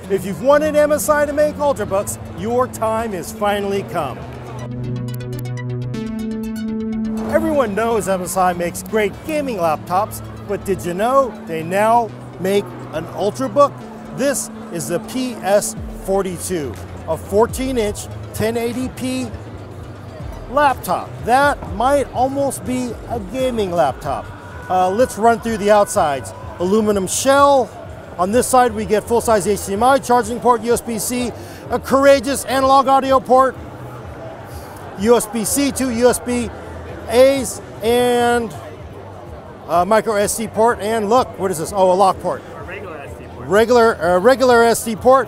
If you've wanted MSI to make Ultrabooks, your time has finally come. Everyone knows MSI makes great gaming laptops, but did you know they now make an Ultrabook? This is the PS42, a 14-inch 1080p laptop. That might almost be a gaming laptop. Let's run through the outsides. Aluminum shell. On this side we get full-size HDMI, charging port, USB-C, a courageous analog audio port, USB-C to USB-A's, and a micro SD port. And look, what is this? Oh, a lock port. A regular SD port. Regular SD port.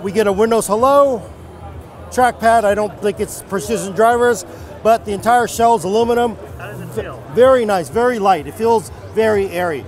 We get a Windows Hello trackpad. I don't think it's precision drivers, but the entire shell is aluminum. How does it feel? Very nice, very light. It feels very airy.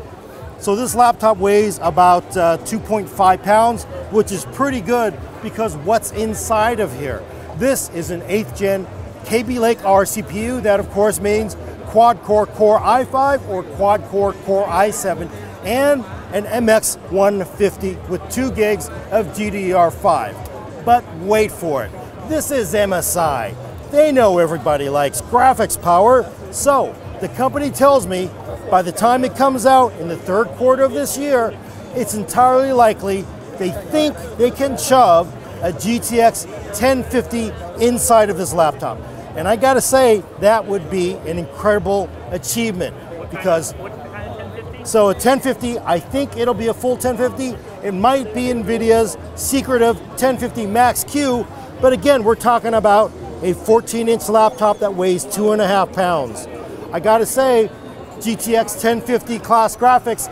So this laptop weighs about 2.5 pounds, which is pretty good because what's inside of here? This is an 8th gen Kaby Lake R CPU. That of course means quad-core Core i5 or quad-core Core i7 and an MX150 with 2 gigs of GDDR5. But wait for it. This is MSI. They know everybody likes graphics power, so the company tells me by the time it comes out in the 3rd quarter of this year, it's entirely likely they think they can shove a GTX 1050 inside of this laptop. And I gotta say, that would be an incredible achievement because What kind of 1050? so a 1050, I think it'll be a full 1050. It might be NVIDIA's secretive 1050 Max-Q, but again, we're talking about a 14-inch laptop that weighs 2.5 pounds. I gotta say, GTX 1050 class graphics,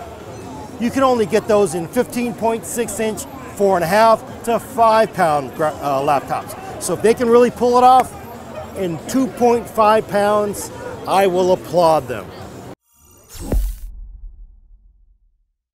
you can only get those in 15.6-inch, 4.5 to 5 pound laptops. So if they can really pull it off in 2.5 pounds, I will applaud them.